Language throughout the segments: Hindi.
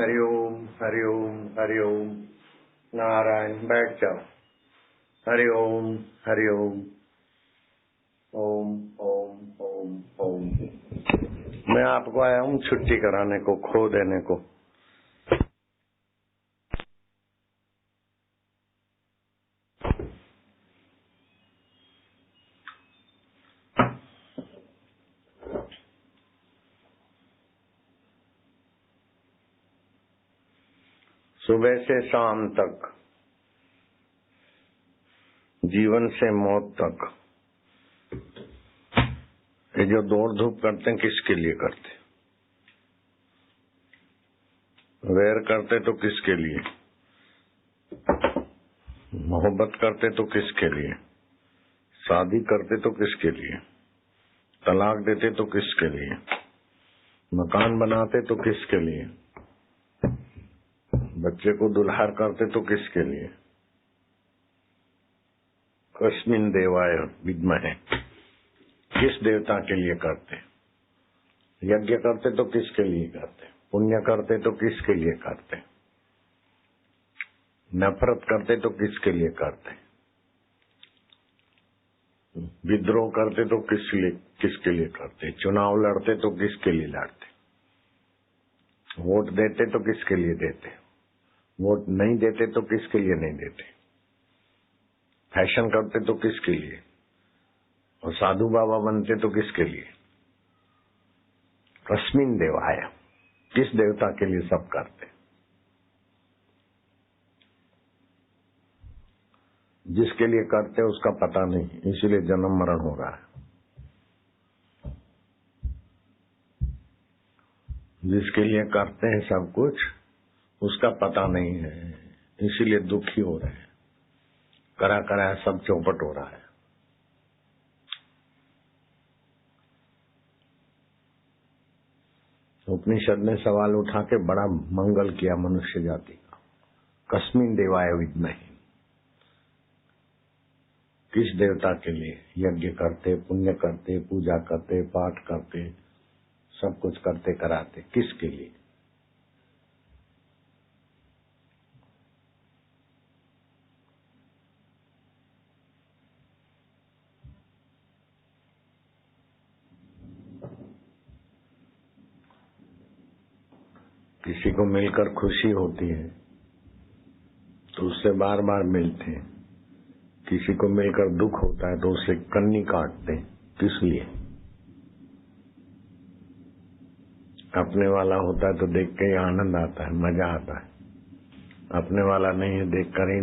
हरिओम हरिओम हरिओम। नारायण बैठ जाओ। हरिओम हरिओम। ओम ओम ओम ओम। मैं आपको आया हूँ छुट्टी कराने को, खो देने को। सुबह से शाम तक, जीवन से मौत तक, ये जो दौड़ धूप करते हैं किसके लिए करते? वैर करते तो किसके लिए? मोहब्बत करते तो किसके लिए? शादी करते तो किसके लिए? तलाक देते तो किसके लिए? मकान बनाते तो किसके लिए? बच्चे को दुल्हार करते तो किसके लिए? कस्मिन देवाय विद्महे, किस देवता के लिए करते? यज्ञ करते तो किसके लिए करते? पुण्य करते तो किसके लिए करते? नफरत करते तो किसके लिए करते? विद्रोह करते तो किसके लिए करते? चुनाव लड़ते तो किसके लिए लड़ते? वोट देते तो किसके लिए देते? वोट नहीं देते तो किसके लिए नहीं देते? फैशन करते तो किसके लिए? और साधु बाबा बनते तो किसके लिए? कस्मिन देवाय, किस देवता के लिए सब करते? जिसके लिए करते उसका पता नहीं, इसीलिए जन्म मरण हो रहा है। जिसके लिए करते हैं सब कुछ, उसका पता नहीं है, इसीलिए दुखी हो रहे हैं। करा करा सब चौपट हो रहा है। उपनिषद ने सवाल उठा के बड़ा मंगल किया मनुष्य जाति का। कस्मिन देवाय विद्महे, किस देवता के लिए यज्ञ करते, पुण्य करते, पूजा करते, पाठ करते, सब कुछ करते कराते, किसके लिए? किसी को मिलकर खुशी होती है तो उससे बार बार मिलते हैं। किसी को मिलकर दुख होता है तो उससे कन्नी काटते हैं। किस लिए? अपने वाला होता है तो देख के ही आनंद आता है, मजा आता है। अपने वाला नहीं है, देख कर ही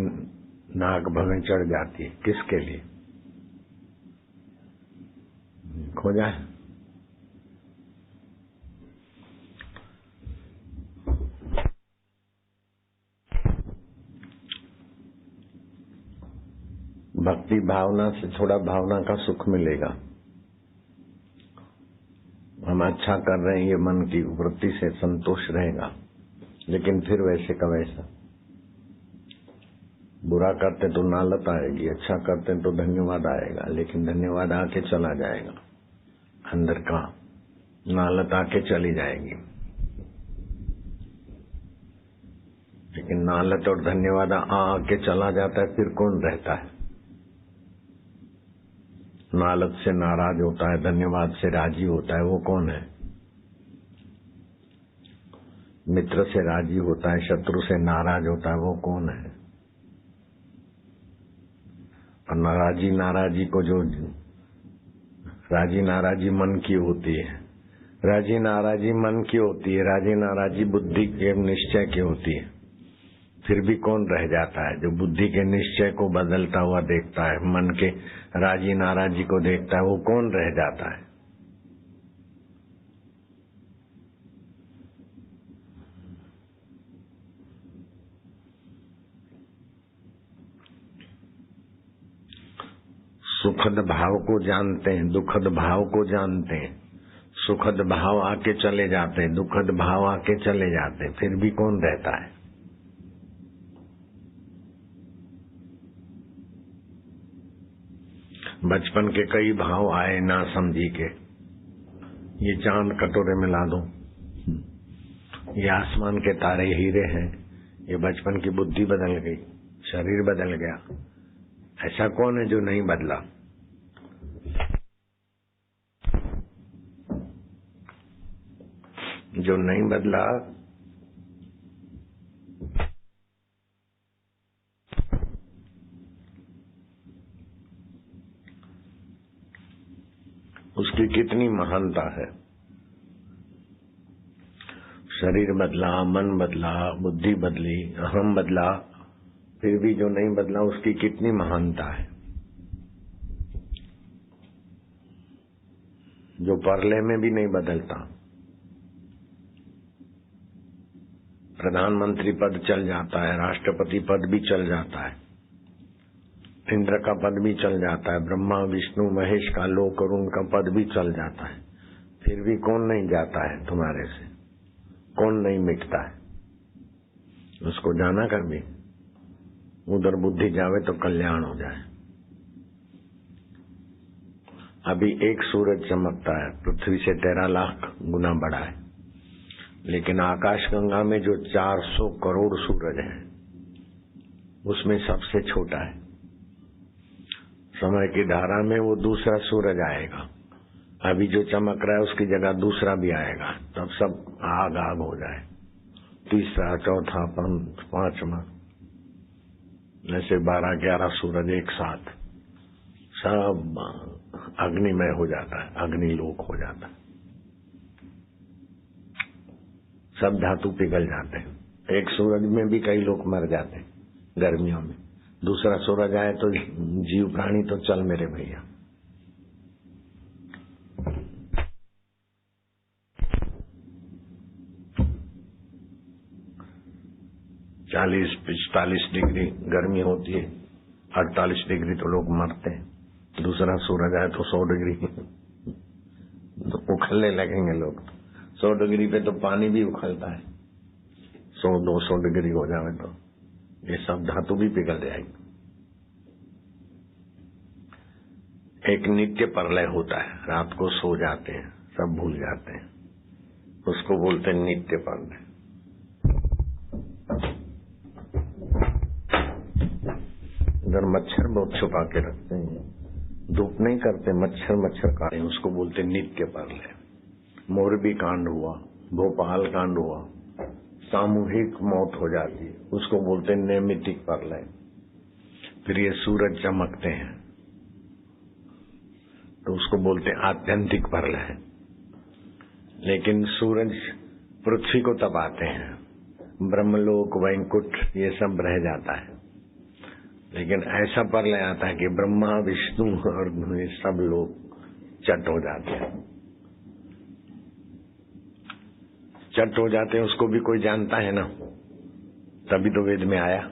नाक भवें चढ़ जाती है। किसके लिए? खोजा है। भक्ति भावना से थोड़ा भावना का सुख मिलेगा। हम अच्छा कर रहे हैं, ये मन की वृत्ति से संतोष रहेगा, लेकिन फिर वैसे का वैसा। बुरा करते तो नालत आएगी, अच्छा करते तो धन्यवाद आएगा, लेकिन धन्यवाद आके चला जाएगा। अंदर का नालत आके चली जाएगी। लेकिन नालत और धन्यवाद आके चला जाता है, फिर कौन रहता है? नालत से नाराज होता है, धन्यवाद से राजी होता है, वो कौन है? मित्र से राजी होता है, शत्रु से नाराज होता है, वो कौन है? और नाराजी को जो राजी नाराजी मन की होती है, राजी नाराजी मन की होती है, राजी नाराजी बुद्धि के निश्चय की होती है, फिर भी कौन रह जाता है? जो बुद्धि के निश्चय को बदलता हुआ देखता है, मन के राजी नाराजी को देखता है, वो कौन रह जाता है? सुखद भाव को जानते हैं, दुखद भाव को जानते हैं। सुखद भाव आके चले जाते हैं, दुखद भाव आके चले जाते हैं, फिर भी कौन रहता है? बचपन के कई भाव आए ना समझी के, ये चांद कटोरे में ला दो, ये आसमान के तारे हीरे हैं, ये बचपन की बुद्धि बदल गई, शरीर बदल गया। ऐसा कौन है जो नहीं बदला? जो नहीं बदला उसकी कितनी महानता है। शरीर बदला, मन बदला, बुद्धि बदली, अहम बदला, फिर भी जो नहीं बदला उसकी कितनी महानता है। जो परले में भी नहीं बदलता, प्रधानमंत्री पद चल जाता है, राष्ट्रपति पद भी चल जाता है, इंद्र का पद भी चल जाता है, ब्रह्मा विष्णु महेश का लोक और उनका पद भी चल जाता है, फिर भी कौन नहीं जाता है तुम्हारे से? कौन नहीं मिटता है? उसको जाना कर भी, उधर बुद्धि जावे तो कल्याण हो जाए। अभी एक सूरज चमकता है, पृथ्वी से 13 लाख गुना बड़ा है, लेकिन आकाश गंगा में जो 400 करोड़ सूरज हैं, उसमें सबसे छोटा है। समय की धारा में वो दूसरा सूरज आएगा, अभी जो चमक रहा है उसकी जगह दूसरा भी आएगा, तब सब आग आग हो जाए, तीसरा, चौथा, पांचवा, ऐसे 12-11 सूरज एक साथ, सब अग्निमय हो जाता है, अग्निलोक हो जाता है, सब धातु पिघल जाते हैं। एक सूरज में भी कई लोग मर जाते हैं गर्मियों में, दूसरा सूरज आए तो जीव प्राणी तो चल मेरे भैया। 40-45 डिग्री गर्मी होती है, 48 डिग्री तो लोग मरते हैं, दूसरा सूरज आए तो 100 डिग्री तो उखलने लगेंगे लोग। 100 डिग्री पे तो पानी भी उखलता है, 100-200 डिग्री हो जाए तो ये सब धातु भी पिघल जाएगी। एक नित्य प्रलय होता है, रात को सो जाते हैं, सब भूल जाते हैं, उसको बोलते हैं नित्य प्रलय। इधर मच्छर बहुत छुपा के रखते हैं, धूप नहीं करते, मच्छर काटे, उसको बोलते नित्य प्रलय। मोरबी कांड हुआ, भोपाल कांड हुआ, सामूहिक मौत हो जाती है, उसको बोलते नैमित्तिक प्रलय। फिर ये सूरज चमकते हैं तो उसको बोलते आत्यंतिक प्रलय। लेकिन सूरज पृथ्वी को तपाते हैं, ब्रह्मलोक वैकुंठ ये सब रह जाता है, लेकिन ऐसा प्रलय आता है कि ब्रह्मा विष्णु और ये सब लोग चट हो जाते हैं। चट हो जाते हैं, उसको भी कोई जानता है ना, तभी तो वेद में आया।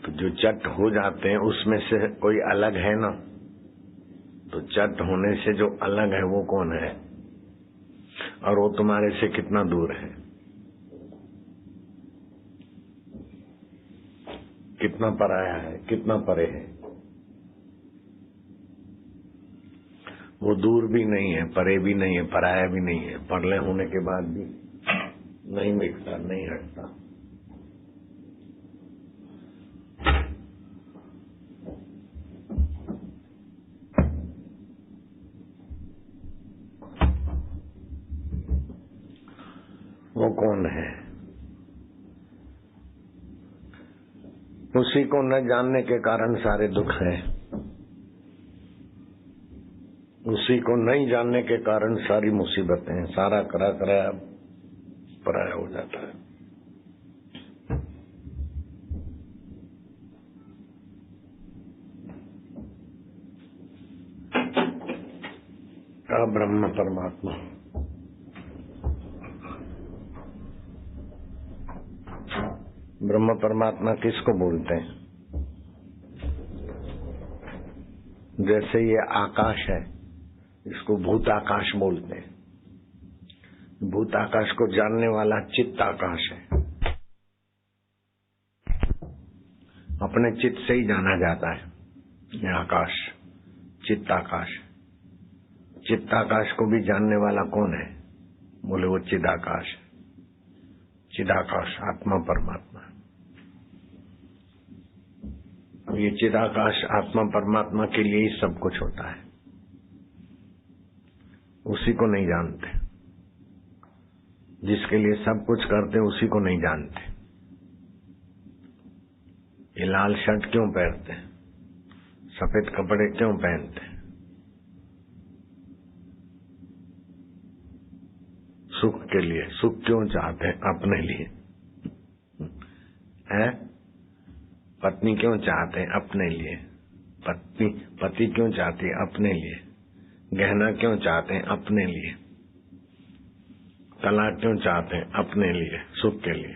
तो जो चट हो जाते हैं उसमें से कोई अलग है ना, तो चट होने से जो अलग है वो कौन है, और वो तुम्हारे से कितना दूर है, कितना पराया है, कितना परे है। वो दूर भी नहीं है, परे भी नहीं है, पराया भी नहीं है, प्रलय होने के बाद भी नहीं मिटता, नहीं हटता। वो कौन है? उसी को न जानने के कारण सारे दुख हैं, उसी को नहीं जानने के कारण सारी मुसीबतें हैं, सारा करा कराया पराया हो जाता है। ब्रह्म परमात्मा, ब्रह्म परमात्मा किसको बोलते हैं? जैसे ये आकाश है, इसको भूताकाश बोलते हैं। भूताकाश को जानने वाला चित्ताकाश है, अपने चित्त से ही जाना जाता है ये आकाश, चित्ताकाश। चित्ताकाश को भी जानने वाला कौन है? बोले वो चिदाकाश। चिदाकाश आत्मा परमात्मा। ये चिदाकाश आत्मा परमात्मा के लिए ही सब कुछ होता है, उसी को नहीं जानते। जिसके लिए सब कुछ करते उसी को नहीं जानते। ये लाल शर्ट क्यों पहनते हैं, सफेद कपड़े क्यों पहनते हैं? सुख के लिए। सुख क्यों चाहते हैं? अपने लिए। है? पत्नी क्यों चाहते हैं? अपने लिए। पति क्यों चाहती है? अपने लिए। गहना क्यों चाहते हैं? अपने लिए। तलाक क्यों चाहते हैं? अपने लिए, सुख के लिए।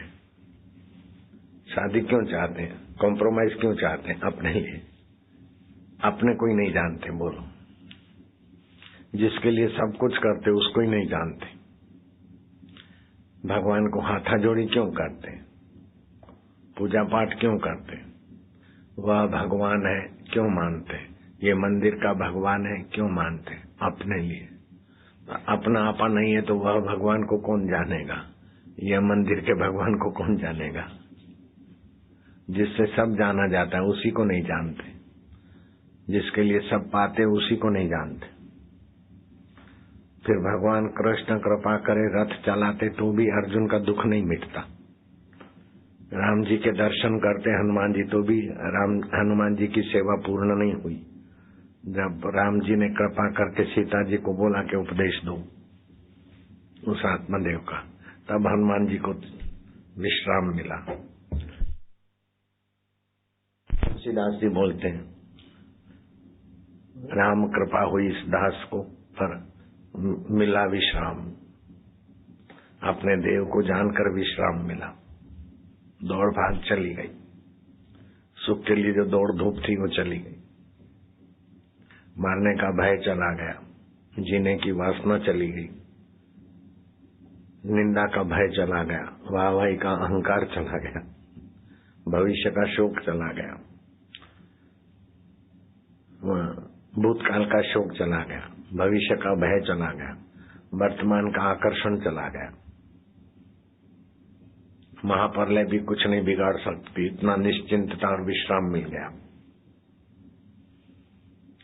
शादी क्यों चाहते हैं? कॉम्प्रोमाइज क्यों चाहते हैं? अपने लिए। अपने को ही नहीं जानते। बोलो, जिसके लिए सब कुछ करते उसको ही नहीं जानते। भगवान को हाथाजोड़ी क्यों करते? पूजा पाठ क्यों करते? वह भगवान है क्यों मानते? ये मंदिर का भगवान है क्यों मानते? अपने लिए। अपना आपा नहीं है तो वह भगवान को कौन जानेगा? यह मंदिर के भगवान को कौन जानेगा? जिससे सब जाना जाता है उसी को नहीं जानते। जिसके लिए सब पाते उसी को नहीं जानते। फिर भगवान कृष्ण कृपा करे रथ चलाते तो भी अर्जुन का दुख नहीं मिटता। राम जी के दर्शन करते हनुमान जी तो भी हनुमान जी की सेवा पूर्ण नहीं हुई। जब राम जी ने कृपा करके सीता जी को बोला कि उपदेश दो उस आत्मदेव का, तब हनुमान जी को विश्राम मिला। तुलसीदास जी बोलते हैं, राम कृपा हुई इस दास को पर मिला विश्राम। अपने देव को जानकर विश्राम मिला। दौड़ भाग चली गई। सुख के लिए जो दौड़ धूप थी वो चली गई। मारने का भय चला गया। जीने की वासना चली गई। निंदा का भय चला गया। वाहवाही का अहंकार चला गया। भविष्य का शोक चला गया। भूतकाल का शोक चला गया। भविष्य का भय चला गया। वर्तमान का आकर्षण चला गया। महाप्रलय भी कुछ नहीं बिगाड़ सकती। इतना निश्चिंतता और विश्राम मिल गया।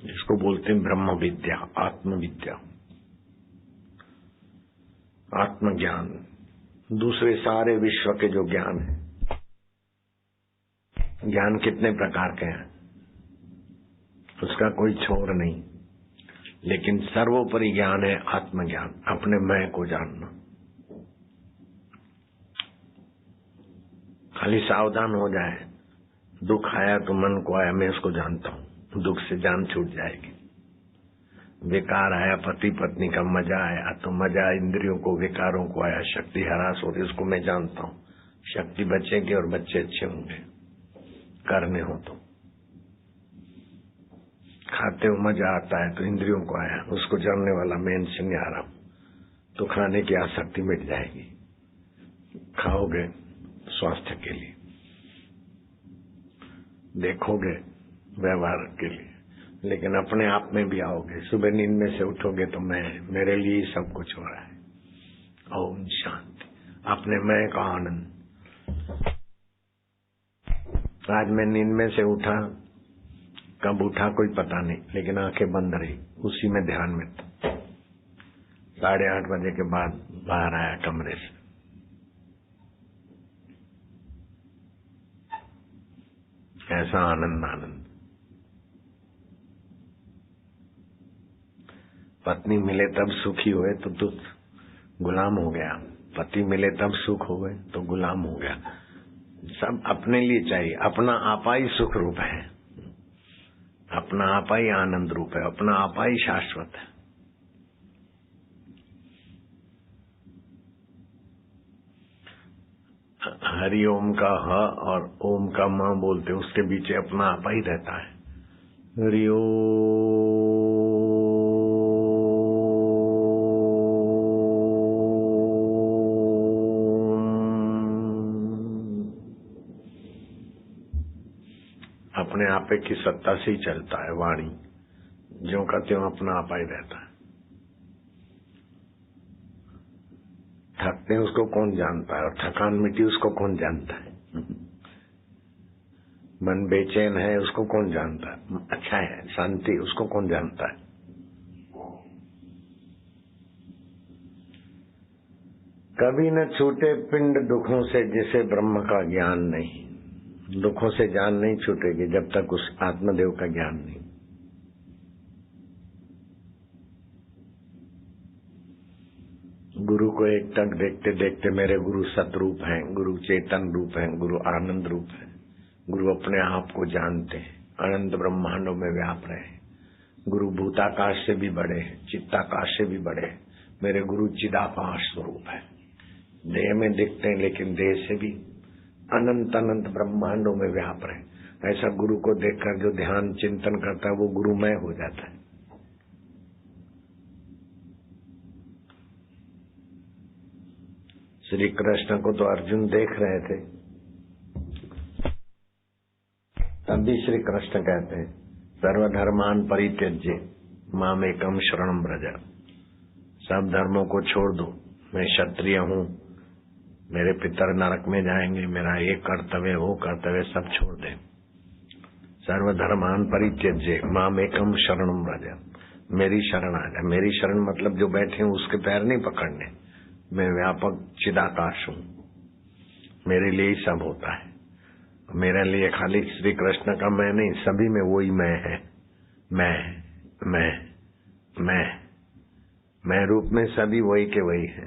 इसको बोलते हैं ब्रह्म विद्या, आत्मविद्या, आत्मज्ञान। दूसरे सारे विश्व के जो ज्ञान है, ज्ञान कितने प्रकार के हैं उसका कोई छोर नहीं, लेकिन सर्वोपरि ज्ञान है आत्मज्ञान, अपने मैं को जानना। खाली सावधान हो जाए, दुख आया तो मन को आया, मैं उसको जानता हूं, दुख से जान छूट जाएगी। विकार आया, पति पत्नी का मजा आया तो मजा इंद्रियों को, विकारों को आया, शक्ति हरास हो रही उसको मैं जानता हूं, शक्ति बचेगी और बच्चे अच्छे होंगे। करने हो तो खाते हो मजा आता है तो इंद्रियों को आया, उसको जानने वाला मैं इनसे नहीं आ रहा हूं तो खाने की आसक्ति मिट जाएगी। खाओगे स्वास्थ्य के लिए, देखोगे व्यवहार के लिए, लेकिन अपने आप में भी आओगे। सुबह नींद में से उठोगे तो मैं, मेरे लिए सब कुछ हो रहा है। ओम शांति। अपने मैं का आनंद। आज मैं नींद में से उठा, कब उठा कोई पता नहीं, लेकिन आंखें बंद रही, उसी में ध्यान में था। 8:30 बजे के बाद बाहर आया कमरे से। ऐसा आनंद आनंद। पत्नी मिले तब सुखी हुए तो तू गुलाम हो गया, पति मिले तब सुख हुए तो गुलाम हो गया। सब अपने लिए चाहिए। अपना आपा ही सुख रूप है, अपना आपा ही आनंद रूप है, अपना आपा ही शाश्वत है। हरि ओम का ह और ओम का म बोलते, उसके बीच अपना आपा ही रहता है। हरि ओम। अपने आपे की सत्ता से ही चलता है वाणी, ज्यों का त्यों अपना आपा ही रहता है। सकते हैं उसको कौन जानता है, और थकान मिटी उसको कौन जानता है। मन बेचैन है उसको कौन जानता है, अच्छा है शांति उसको कौन जानता है। कभी न छूटे पिंड दुखों से जिसे ब्रह्म का ज्ञान नहीं। दुखों से जान नहीं छूटेगी जब तक उस आत्मदेव का ज्ञान नहीं। गुरु को एक टक देखते देखते मेरे गुरु सतरूप हैं, गुरु चेतन रूप हैं, गुरु आनंद रूप है, गुरु अपने आप को जानते हैं, अनंत ब्रह्मांडों में व्याप रहे। गुरु भूताकाश से भी बड़े हैं, चित्ताकाश से भी बड़े हैं। मेरे गुरु चिदाकाश स्वरूप है, देह में दिखते हैं लेकिन देह से भी अनंत अनंत ब्रह्मांडों में व्याप रहे। ऐसा गुरु को देखकर जो ध्यान चिंतन करता है वो गुरुमय हो जाता है। श्री कृष्ण को तो अर्जुन देख रहे थे, तब भी श्री कृष्ण कहते हैं सर्वधर्मान परित्यज्य मामेकम शरणम व्रज। सब धर्मों को छोड़ दो, मैं क्षत्रिय हूँ, मेरे पितर नरक में जाएंगे, मेरा ये कर्तव्य वो कर्तव्य सब छोड़ दे। सर्वधर्मान परित्यज्य मामेकम शरणम व्रज, मेरी शरण आ जाए। मेरी शरण मतलब जो बैठे हैं उसके पैर नहीं पकड़ने, मैं व्यापक चिदाकाश हूँ, मेरे लिए ही सब होता है। मेरे लिए खाली श्री कृष्ण का मैं नहीं, सभी में वही मैं है। मैं रूप में सभी वही के वही है।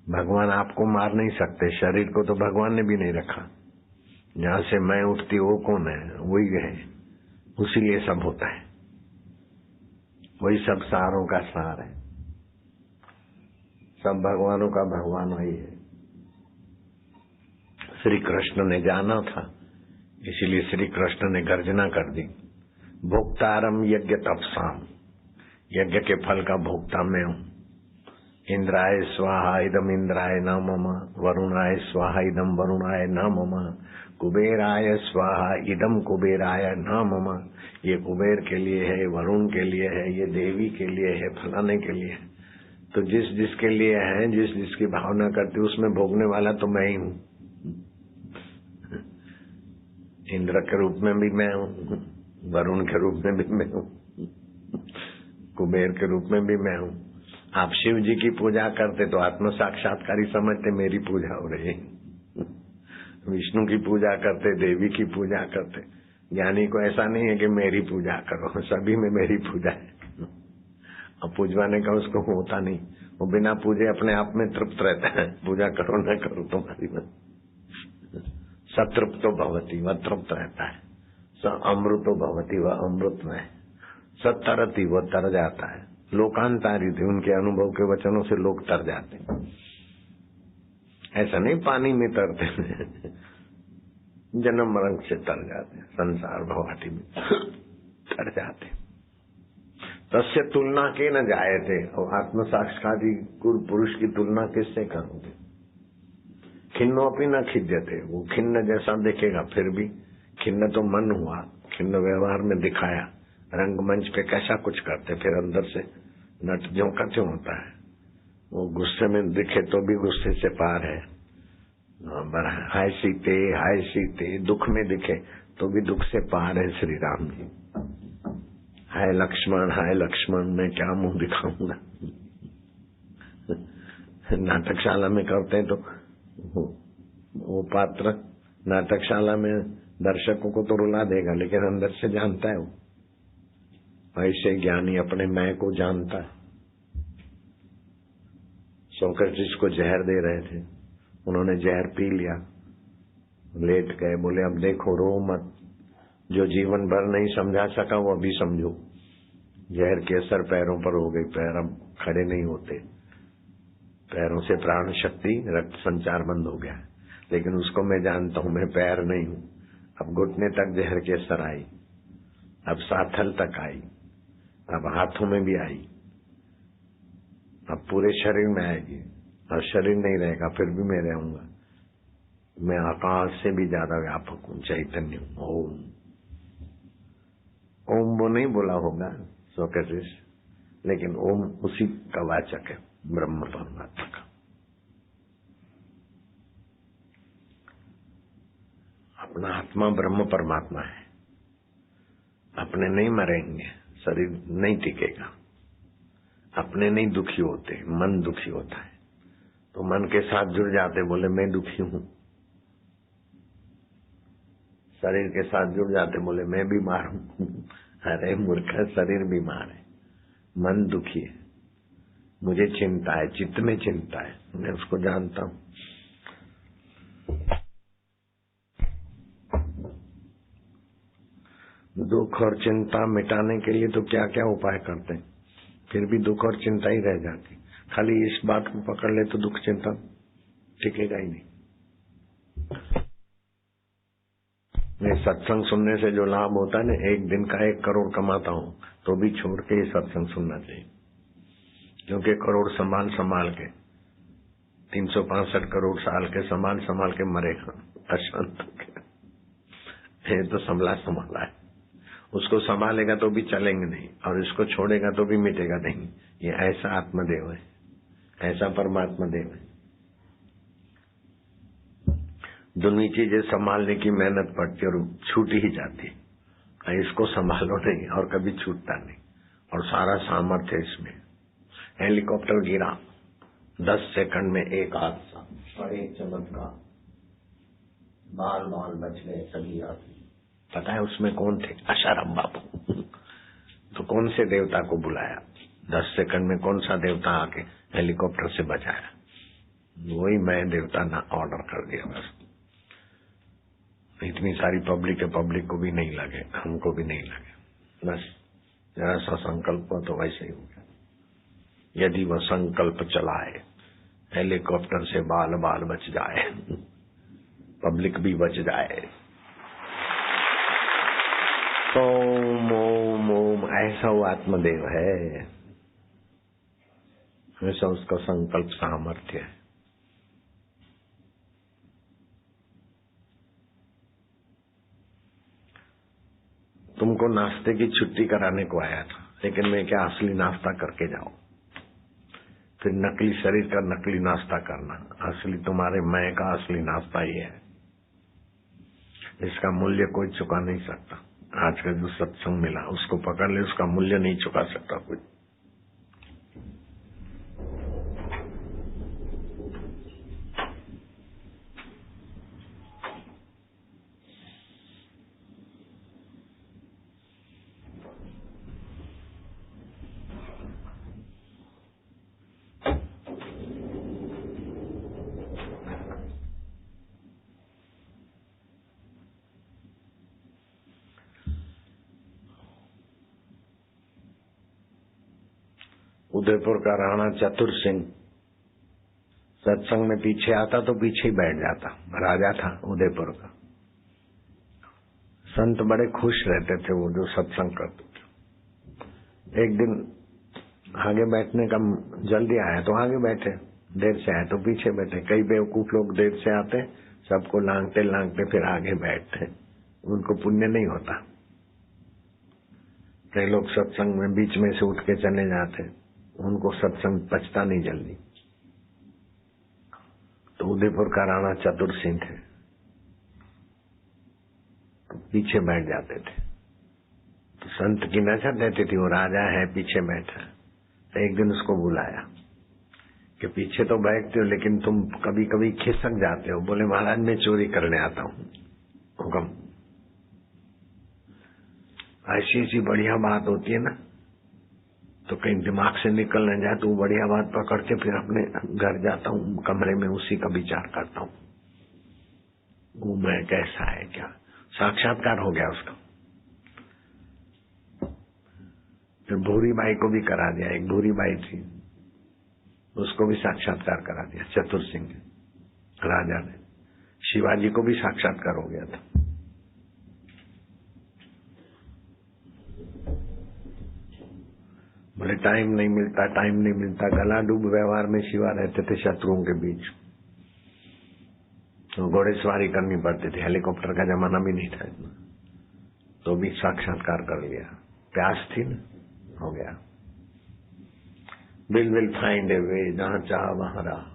भगवान आपको मार नहीं सकते, शरीर को तो भगवान ने भी नहीं रखा। जहाँ से मैं उठती वो कौन है, वही है, उसी लिए सब होता है, वही सब सारों का सार है, सब भगवानों का भगवान वही है। श्री कृष्ण ने जाना था, इसीलिए श्री कृष्ण ने गर्जना कर दी, भोक्तारम यज्ञ तपसाम, यज्ञ के फल का भोक्ता मैं हूँ। इंद्राय स्वाहा इदम इंद्राय न मम, वरुणाय स्वाहा इदम वरुणाय न मम, कुबेराय स्वाहा इदम कुबेराय न मम। ये कुबेर के लिए है, वरुण के लिए है, ये देवी के लिए है, फलाने के लिए है। तो जिस जिसके लिए है, जिस जिसकी भावना करती उसमें भोगने वाला तो मैं ही हूँ। इंद्र के रूप में भी मैं हूँ, वरुण के रूप में भी मैं हूँ, कुबेर के रूप में भी मैं हूँ। आप शिव जी की पूजा करते तो आत्म साक्षात्कारी समझते मेरी पूजा हो रही है। विष्णु की पूजा करते, देवी की पूजा करते। ज्ञानी को ऐसा नहीं है कि मेरी पूजा करो, सभी में मेरी पूजा है। और पूजवाने का उसको होता नहीं, वो बिना पूजे अपने आप में तृप्त रहता है। पूजा करो न करो तुम्हारी में सतृप्तो भवती, वह तृप्त रहता है। स अमृतो भवती, वह अमृत में। सतरती, वह तर जाता है। लोकांतारी थी, उनके अनुभव के वचनों से लोग तर जाते। ऐसा नहीं पानी में तरते, जन्म मरण से तर जाते, संसार भवाटी में तर जाते। तस्य तुलना के न जाए थे। और आत्म साक्षात्कारी पुरुष की तुलना किससे करोगे? खिन्नो अपनी न खिद्यते, वो खिन्न जैसा देखेगा फिर भी, खिन्न तो मन हुआ, खिन्न व्यवहार में दिखाया, रंगमंच पे कैसा कुछ करते, फिर अंदर से नट ज्यों का त्यों होता है। वो गुस्से में दिखे तो भी गुस्से से पार है, हाय सीते दुख में दिखे तो भी दुख से पार है श्री राम जी। हाय लक्ष्मण मैं क्या मुंह दिखाऊंगा। नाटकशाला में करते हैं तो वो पात्र नाटकशाला में दर्शकों को तो रुला देगा, लेकिन अंदर से जानता है वो। ऐसे ज्ञानी अपने मैं को जानता है। सोक्रेटिस को जहर दे रहे थे, उन्होंने जहर पी लिया, लेट गए, बोले अब देखो रो मत, जो जीवन भर नहीं समझा सका वो अभी समझो। जहर के असर पैरों पर हो गई, पैर अब खड़े नहीं होते, पैरों से प्राण शक्ति रक्त संचार बंद हो गया। लेकिन उसको मैं जानता हूं, मैं पैर नहीं हूं। अब घुटने तक जहर के असर आई, अब साथल तक आई, अब हाथों में भी आई, अब पूरे शरीर में आएगी। और शरीर नहीं रहेगा फिर भी मैं रहूंगा। मैं आकाश से भी ज्यादा व्यापक हूं, चैतन्य हूं। ओम वो नहीं बोला होगा सोक्रेटिस, लेकिन ओम उसी का वाचक है, ब्रह्म परमात्मा का। अपना आत्मा ब्रह्म परमात्मा है, अपने नहीं मरेंगे, शरीर नहीं टिकेगा, अपने नहीं दुखी होते, मन दुखी होता है। तो मन के साथ जुड़ जाते, बोले मैं दुखी हूं। शरीर के साथ जुड़ जाते, बोले मैं बीमार हूं। अरे मूर्ख, शरीर बीमार है, मन दुखी है, मुझे चिंता है, चित्त में चिंता है, मैं उसको जानता हूं। दुख और चिंता मिटाने के लिए तो क्या क्या उपाय करते हैं, फिर भी दुख और चिंता ही रह जाती। खाली इस बात को पकड़ ले तो दुख चिंता टिकेगा ही नहीं। मैं सत्संग सुनने से जो लाभ होता है ना, एक दिन का 1 करोड़ कमाता हूँ तो भी छोड़ के ही सत्संग सुनना चाहिए, क्योंकि करोड़ संभाल संभाल के 365 करोड़ साल के संभाल के मरेगा अशांत। ये तो संभाला है, उसको संभालेगा तो भी चलेंगे नहीं, और इसको छोड़ेगा तो भी मिटेगा नहीं। ये ऐसा आत्मदेव है, ऐसा परमात्मा देव है। दुनिया चीजें संभालने की मेहनत पड़ती और छूट ही जाती, इसको संभालो नहीं और कभी छूटता नहीं, और सारा सामर्थ्य इसमें। हेलीकॉप्टर गिरा, 10 सेकंड में एक हादसा, बड़े चमत्कार, बाल बाल बच गए सभी यात्री। पता है उसमें कौन थे? आशाराम बापू। तो कौन से देवता को बुलाया, 10 सेकंड में कौन सा देवता आके हेलीकॉप्टर से बचाया? वही मैं देवता ना ऑर्डर कर दिया बस। इतनी सारी पब्लिक है, पब्लिक को भी नहीं लगे, हमको भी नहीं लगे, बस जरा सा संकल्प हुआ तो वैसे ही हो गया। यदि वह संकल्प चलाए, हेलीकॉप्टर से बाल बाल बच जाए, पब्लिक भी बच जाए। ओम ओम ओम, ऐसा वो आत्मदेव है, हमेशा उसका संकल्प सामर्थ्य है। तुमको नाश्ते की छुट्टी कराने को आया था, लेकिन मैं क्या असली नाश्ता करके जाओ, फिर नकली शरीर का नकली नाश्ता करना। असली तुम्हारे मैं का असली नाश्ता ही है, इसका मूल्य कोई चुका नहीं सकता। आज का जो सत्संग मिला उसको पकड़ ले, उसका मूल्य नहीं चुका सकता कोई। उदयपुर का राणा चतुर सिंह सत्संग में पीछे आता तो पीछे ही बैठ जाता, राजा था उदयपुर का। संत बड़े खुश रहते थे वो जो सत्संग करते थे। एक दिन आगे बैठने का जल्दी आया तो आगे बैठे, देर से आए तो पीछे बैठे। कई बेवकूफ लोग देर से आते, सबको लांगते लांगते फिर आगे बैठते, उनको पुण्य नहीं होता। कई लोग सत्संग में बीच में से उठ के चले जाते, उनको सत्संग पचता नहीं जल्दी। तो उदयपुर का राणा चतुर सिंह थे, तो पीछे बैठ जाते थे। तो संत की नजर देती थी, वो राजा है पीछे बैठा। तो एक दिन उसको बुलाया कि पीछे तो बैठते हो लेकिन तुम कभी कभी खिसक जाते हो। बोले महाराज मैं चोरी करने आता हूँ। हुक्म। ऐसी ऐसी बढ़िया बात होती है ना, तो कहीं दिमाग से निकल न जाए तो वो बढ़िया बात पकड़ के फिर अपने घर जाता हूँ, कमरे में उसी का विचार करता हूँ, वो मैं कैसा है क्या। साक्षात्कार हो गया उसका। फिर भूरी बाई को भी करा दिया, एक भूरी बाई थी उसको भी साक्षात्कार करा दिया चतुर सिंह राजा ने। शिवाजी को भी साक्षात्कार हो गया था। बोले टाइम नहीं मिलता, टाइम नहीं मिलता। गला डूब व्यवहार में शिवा रहते थे शत्रुओं के बीच, तो घोड़ेसवारी करनी पड़ती थी, हेलीकॉप्टर का जमाना भी नहीं था इतना, तो भी साक्षात्कार कर लिया। प्यास थी ना, हो गया। विल फाइंड ए वे, जहां चाह वहां रहा।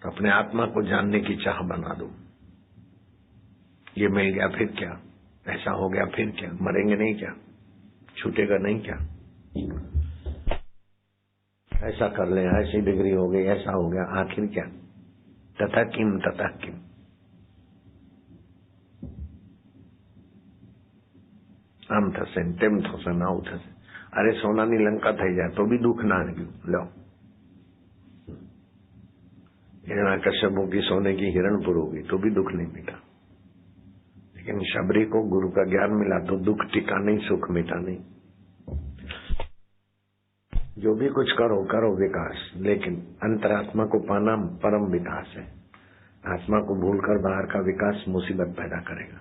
तो अपने आत्मा को जानने की चाह बना दो। ये मिल गया फिर क्या, ऐसा हो गया फिर क्या, मरेंगे नहीं क्या, छूटेगा नहीं क्या, ऐसा कर ले, ऐसी डिग्री हो गई, ऐसा हो गया, आखिर क्या, तथा किम तथा किम। आम थसे तेम थसे नाउ थसे। अरे सोनानी लंका થઈ જાય તો બી દુઃખ ના આવ્યું। लो हिरण्यकश्यप की सोने की हिरणपुर होगी तो भी दुख नहीं मिटा, लेकिन शबरी को गुरु का ज्ञान मिला तो दुख टिका नहीं, सुख मिटा नहीं। जो भी कुछ करो करो विकास, लेकिन अंतरात्मा को पाना परम विकास है। आत्मा को भूलकर बाहर का विकास मुसीबत पैदा करेगा,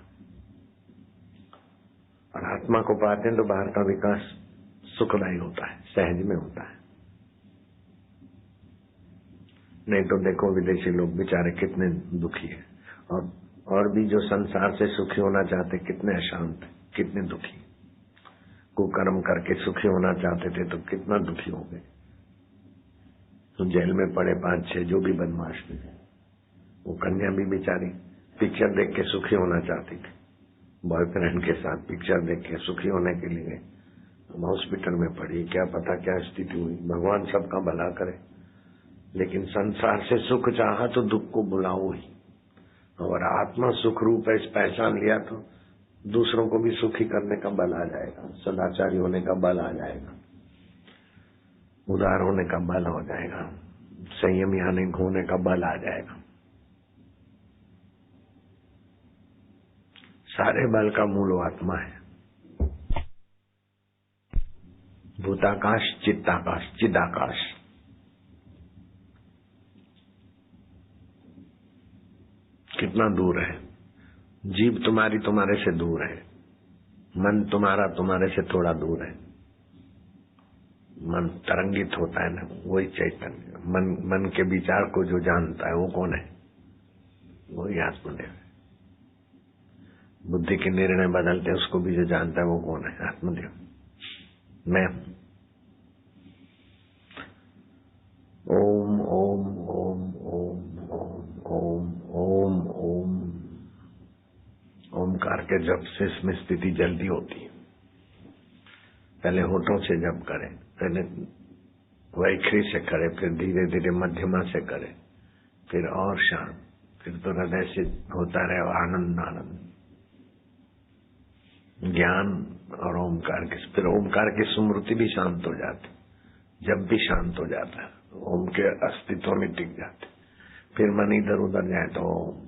और आत्मा को पाते हैं तो बाहर का विकास सुखदायी होता है, सहज में होता है। नहीं तो देखो विदेशी लोग बेचारे कितने दुखी है, और भी जो संसार से सुखी होना चाहते कितने अशांत, कितने दुखी। कुकर्म करके सुखी होना चाहते थे तो कितना दुखी हो गए। तो जेल में पड़े 5-6 जो भी बदमाश थे, वो कन्या भी बेचारी पिक्चर देख के सुखी होना चाहती थी, बॉयफ्रेंड के साथ पिक्चर देख के सुखी होने के लिए हॉस्पिटल में पड़ी। क्या पता क्या स्थिति हुई, भगवान सबका भला करे। लेकिन संसार से सुख चाहा तो दुख को बुलाओ ही, और आत्मा सुख रूप है, इस पहचान लिया तो दूसरों को भी सुखी करने का बल आ जाएगा, सदाचारी होने का बल आ जाएगा, उदार होने का बल हो जाएगा, संयमी होने का बल आ जाएगा। सारे बल का मूल आत्मा है। भूताकाश, चित्ताकाश, चिदाकाश। कितना दूर है। जीव तुम्हारी तुम्हारे से दूर है, मन तुम्हारा तुम्हारे से थोड़ा दूर है। मन तरंगित होता है ना, वही चैतन्य। मन के विचार को जो जानता है वो कौन है? वही आत्मदेव है। बुद्धि के निर्णय बदलते उसको भी जो जानता है वो कौन है? आत्मदेव। मैं ओम ओम ओम ओम ओम ओम ओम ओम। ओमकार के जप से इसमें स्थिति जल्दी होती है। पहले होठों से जप करें, पहले वैखरी से करे, फिर धीरे धीरे मध्यमा से करे, फिर और शांत, फिर तो हृदय से होता रहे आनंद आनंद ज्ञान और ओमकार की। फिर ओमकार की स्मृति भी शांत हो जाती, जब भी शांत हो जाता है ओम के अस्तित्व में टिक जाते। फिर मन इधर उधर जाए तो ओम।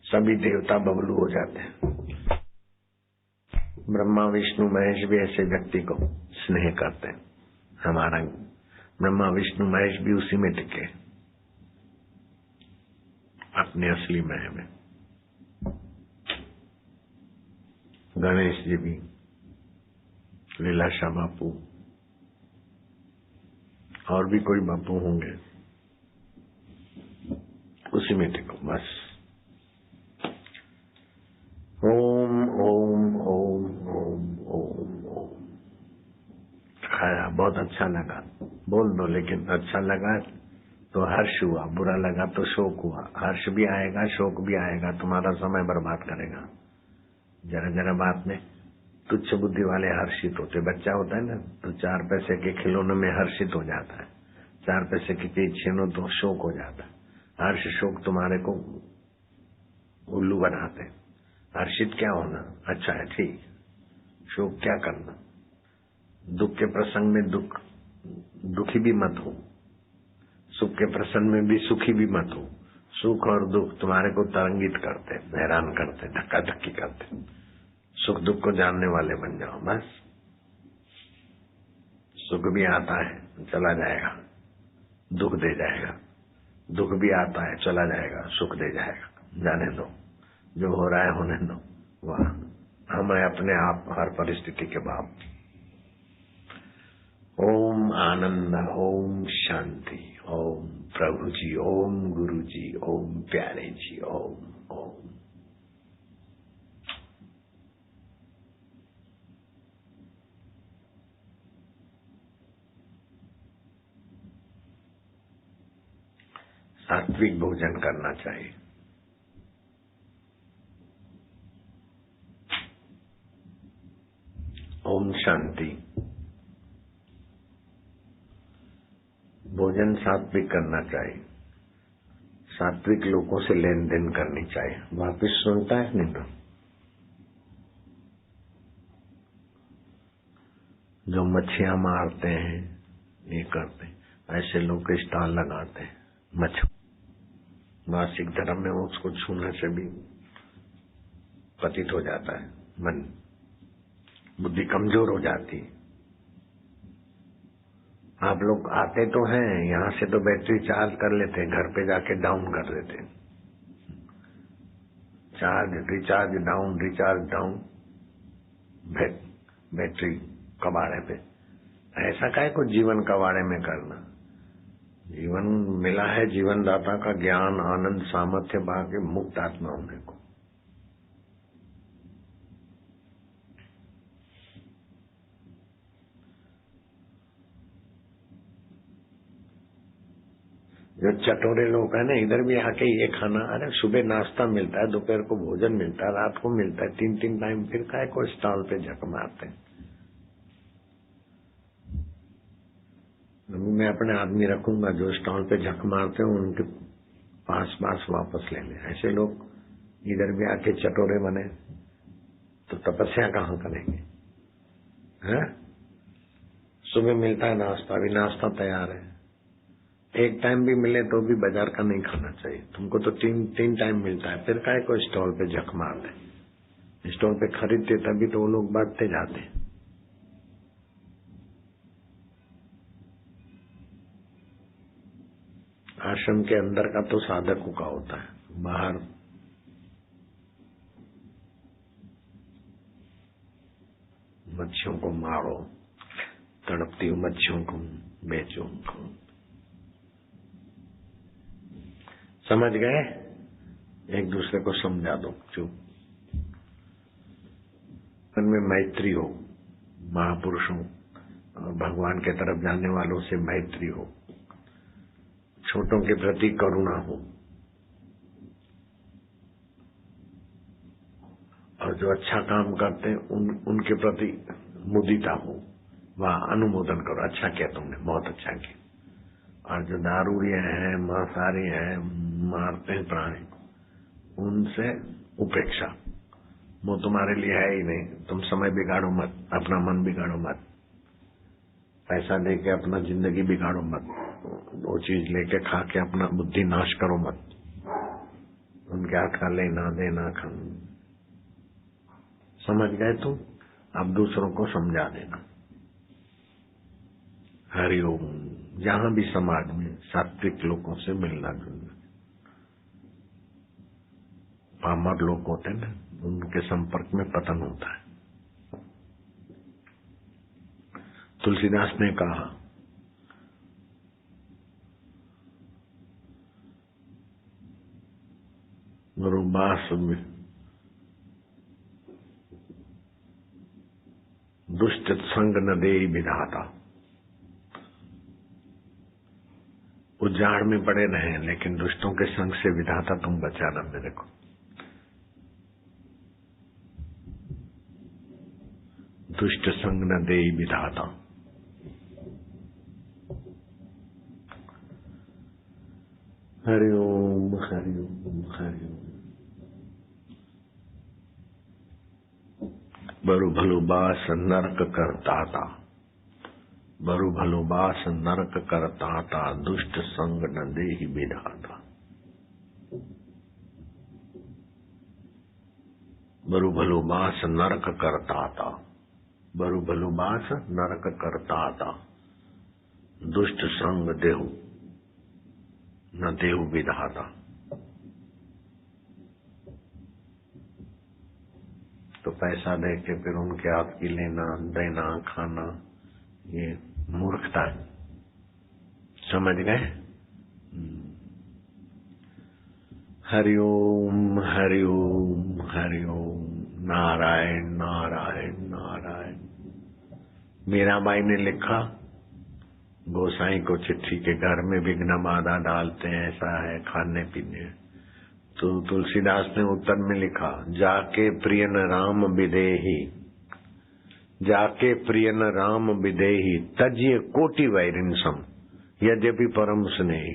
सभी देवता बबलू हो जाते हैं। ब्रह्मा विष्णु महेश भी ऐसे व्यक्ति को स्नेह करते हैं। हमारा ब्रह्मा विष्णु महेश भी उसी में टिके, अपने असली मय में। गणेश जी भी, लीलाशाह बापू, और भी कोई बापू होंगे, उसी में टिको बस। ओम ओम ओम ओम ओम ओम। खाया, बहुत अच्छा लगा, बोल दो, लेकिन अच्छा लगा तो हर्ष हुआ, बुरा लगा तो शोक हुआ। हर्ष भी आएगा, शोक भी आएगा, तुम्हारा समय बर्बाद करेगा। जरा जरा बात में तुच्छ बुद्धि वाले हर्षित होते। बच्चा होता है ना, तो 4 पैसे के खिलौने में हर्षित हो जाता है, 4 पैसे की चीज छीनो तो शोक हो जाता है। हर्ष शोक तुम्हारे को उल्लू बनाते। हर्षित क्या होना? अच्छा है, ठीक। शोक क्या करना? दुख के प्रसंग में दुखी भी मत हो, सुख के प्रसंग में भी सुखी भी मत हो। सुख और दुख तुम्हारे को तरंगित करते, हैरान करते, धक्का धक्की करते। सुख दुख को जानने वाले बन जाओ बस। सुख भी आता है चला जाएगा, दुख दे जाएगा। दुख भी आता है चला जाएगा, सुख दे जाएगा। जाने दो, जो हो रहा है होने दो। वाह, हम है अपने आप हर परिस्थिति के बाप। ओम आनंद, ओम शांति, ओम प्रभु जी, ओम गुरु जी, ओम प्यारे जी, ओम ओम। सात्विक भोजन करना चाहिए। ओम शांति। भोजन सात्विक करना चाहिए, सात्विक लोगों से लेन देन करनी चाहिए। वापिस सुनता है नहीं तो जो मच्छियां मारते हैं, ये करते हैं, ऐसे लोग स्टॉल लगाते हैं मच्छी। मासिक धर्म में उसको छूने से भी पतित हो जाता है, मन बुद्धि कमजोर हो जाती है। आप लोग आते तो हैं, यहाँ से तो बैटरी चार्ज कर लेते हैं, घर पे जाके डाउन कर देते हैं। Charge recharge down, recharge down, battery कबाड़े पे। ऐसा काहे को जीवन कबाड़े में करना। जीवन मिला है जीवन दाता का ज्ञान आनंद सामर्थ्य बाके मुक्त आत्मा होने को। जो चटोरे लोग हैं ना, इधर भी आके ये खाना, अरे सुबह नाश्ता मिलता है, दोपहर को भोजन मिलता है, रात को मिलता है, 3-3 टाइम, फिर काहे को स्टॉल पे झक मारते हैं। मैं अपने आदमी रखूंगा जो स्टॉल पे झक मारते हैं, उनके पास वापस ले ले। ऐसे लोग इधर भी आके चटोरे बने तो तपस्या कहाँ करेंगे। है सुबह मिलता है नाश्ता, अभी नाश्ता तैयार है, एक टाइम भी मिले तो भी बाजार का नहीं खाना चाहिए। तुमको तो तीन टाइम मिलता है, फिर काहे को स्टॉल पे झक मारते। स्टॉल पे खरीदते तभी तो वो लोग बांटते जाते। आश्रम के अंदर का तो साधकों का होता है, बाहर मच्छियों को मारो, तड़पती हुई मच्छियों को बेचो। समझ गए? एक दूसरे को समझा दो। चुप। मन में मैत्री हो, महापुरुषों और भगवान के तरफ जाने वालों से मैत्री हो, छोटों के प्रति करुणा हो, और जो अच्छा काम करते हैं उनके प्रति मुदिता हो, वह अनुमोदन करो। अच्छा किया तुमने, बहुत अच्छा किया। और जो दारूड़िए हैं, मांसाहारी हैं, मारते हैं प्राणी, उनसे उपेक्षा। वो तुम्हारे लिए है ही नहीं, तुम समय बिगाड़ो मत, अपना मन बिगाड़ो मत, पैसा देके अपना जिंदगी बिगाड़ो मत, वो चीज लेके खा के अपना बुद्धि नाश करो मत। उनके हाथ का लेना देना खाना। समझ गए तुम? अब दूसरों को समझा देना। हरिओम। जहां भी समाज में सात्विक लोगों से मिलना जुलना। पामर लोग होते हैं ना, उनके संपर्क में पतन होता है। तुलसीदास ने कहा, गुरुबास में दुष्ट संग न दे विधाता। उजाड़ में पड़े रहे, लेकिन दुष्टों के संग से विधाता तुम बचाना मेरे को। दुष्ट संग न दे विधाता। हरिओम हरिओम हरिओम। बरु भलो बास नरक करताता, बरु भलो बास नरक करताता, दुष्ट संग न देहि विधाता। बरु भलो बास नरक करताता, बरु भलो बास नरक करताता, दुष्ट संग देहु न देहु विधाता। तो पैसा दे के फिर उनके हाथ की लेना देना खाना, ये मूर्खता है। समझ गए? हरिओम हरिओम हरिओम। नारायण नारायण नारायण। मीराबाई ने लिखा, गोसाई को चिट्ठी के घर में विघ्न बाधा डालते हैं, ऐसा है खाने पीने। तो तुलसीदास ने उत्तर में लिखा, जाके प्रियन राम विदेही, जाके प्रियन राम विदेही, तजिए कोटि वैरिन सम, यद्यपि परम स्नेही।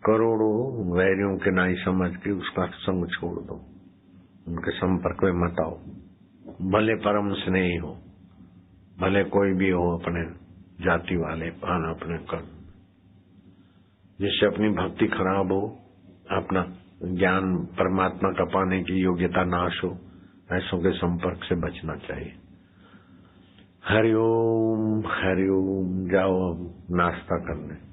करोड़ों वैरियों के नाई समझ के उसका संग छोड़ दो, उनके संपर्क में मत आओ, भले परम स्नेही हो, भले कोई भी हो, अपने जाति वाले पान अपने कर, जिससे अपनी भक्ति खराब हो, अपना ज्ञान परमात्मा का पाने की योग्यता नाश हो, ऐसों के संपर्क से बचना चाहिए। हरिओम हरिओम। जाओ अब नाश्ता करने।